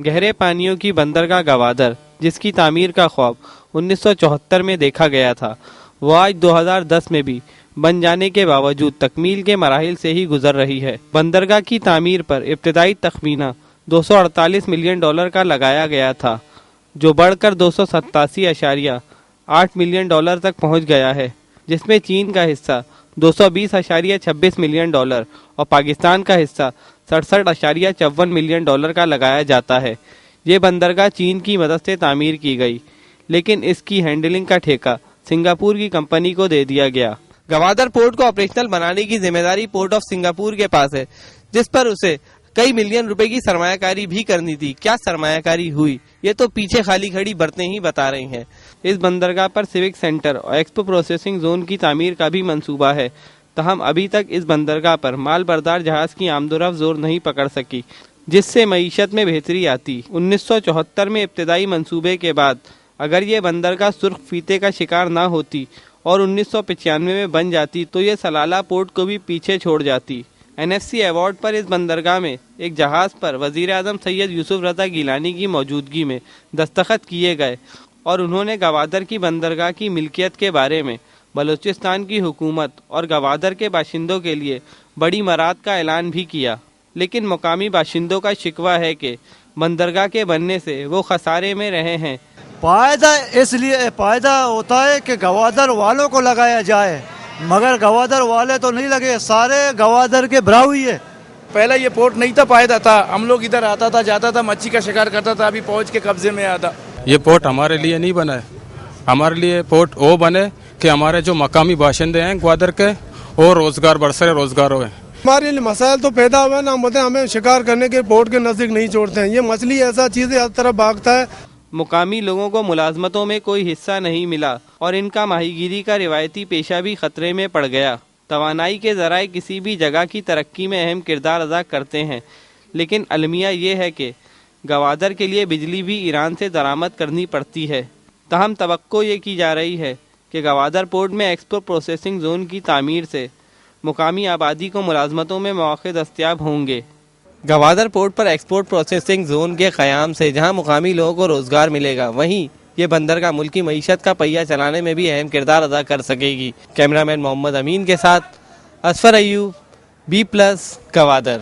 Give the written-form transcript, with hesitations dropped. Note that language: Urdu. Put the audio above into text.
گہرے پانیوں کی بندرگاہ گوادر، جس کی تعمیر کا خواب 1974 میں دیکھا گیا تھا، وہ آج 2010 میں بھی بن جانے کے باوجود تکمیل کے مراحل سے ہی گزر رہی ہے۔ بندرگاہ کی تعمیر پر ابتدائی تخمینہ $248 ملین کا لگایا گیا تھا، جو بڑھ کر $287.8 ملین تک پہنچ گیا ہے، جس میں چین کا حصہ $220.26 ملین اور پاکستان کا حصہ $67.54 ملین کا لگایا جاتا ہے۔ یہ بندرگاہ چین کی مدد سے تعمیر کی گئی، لیکن اس کی ہینڈلنگ کا ٹھیکہ سنگاپور کی کمپنی کو دے دیا گیا۔ گوادر پورٹ کو آپریشنل بنانے کی ذمہ داری پورٹ آف سنگاپور کے پاس ہے، جس پر اسے کئی ملین روپے کی سرمایہ کاری بھی کرنی تھی۔ کیا سرمایہ کاری ہوئی، یہ تو پیچھے خالی کھڑی برتیں ہی بتا رہی ہیں۔ اس بندرگاہ پر سیوک سینٹر اور ایکسپو پروسیسنگ زون کی تعمیر کا بھی منصوبہ ہے، تاہم ابھی تک اس بندرگاہ پر مال بردار جہاز کی آمد و رفت زور نہیں پکڑ سکی، جس سے معیشت میں بہتری آتی۔ 1974 میں ابتدائی منصوبے کے بعد اگر یہ بندرگاہ سرخ فیتے کا شکار نہ ہوتی اور 1995 میں بن جاتی تو یہ سلالہ پورٹ کو بھی پیچھے چھوڑ جاتی۔ NFC ایوارڈ پر اس بندرگاہ میں ایک جہاز پر وزیر اعظم سید یوسف رضا گیلانی کی موجودگی میں دستخط کیے گئے اور انہوں نے گوادر کی بندرگاہ کی ملکیت کے بارے میں بلوچستان کی حکومت اور گوادر کے باشندوں کے لیے بڑی مراد کا اعلان بھی کیا، لیکن مقامی باشندوں کا شکوہ ہے کہ بندرگاہ کے بننے سے وہ خسارے میں رہے ہیں۔ فائدہ اس لیے ہوتا ہے کہ گوادر والوں کو لگایا جائے، مگر گوادر والے تو نہیں لگے، سارے گوادر کے براوی ہے۔ پہلے یہ پورٹ نہیں تھا، فائدہ تھا، ہم لوگ ادھر آتا تھا جاتا تھا، مچھی کا شکار کرتا تھا، ابھی پہنچ کے قبضے میں آتا۔ یہ پورٹ ہمارے لیے نہیں بنا ہے، ہمارے لیے پورٹ وہ بنے کہ ہمارے جو مقامی باشندے ہیں گوادر کے اور روزگار برسر روزگار ہوئے۔ ہمارے لیے مسائل تو پیدا ہوئے نا، ہمیں شکار کرنے کے پورٹ کے نزدیک نہیں چھوڑتے ہیں۔ یہ مچھلی ایسا چیز ہے ہر طرف بھاگتا ہے۔ مقامی لوگوں کو ملازمتوں میں کوئی حصہ نہیں ملا اور ان کا ماہی گیری کا روایتی پیشہ بھی خطرے میں پڑ گیا۔ توانائی کے ذرائع کسی بھی جگہ کی ترقی میں اہم کردار ادا کرتے ہیں، لیکن المیہ یہ ہے کہ گوادر کے لیے بجلی بھی ایران سے درآمد کرنی پڑتی ہے۔ تاہم توقع یہ کی جا رہی ہے کہ گوادر پورٹ میں ایکسپو پروسیسنگ زون کی تعمیر سے مقامی آبادی کو ملازمتوں میں مواقع دستیاب ہوں گے۔ گوادر پورٹ پر ایکسپورٹ پروسیسنگ زون کے قیام سے جہاں مقامی لوگوں کو روزگار ملے گا، وہیں یہ بندرگاہ ملکی معیشت کا پہیہ چلانے میں بھی اہم کردار ادا کر سکے گی۔ کیمرہ مین محمد امین کے ساتھ اصفر ایوب، B+ گوادر۔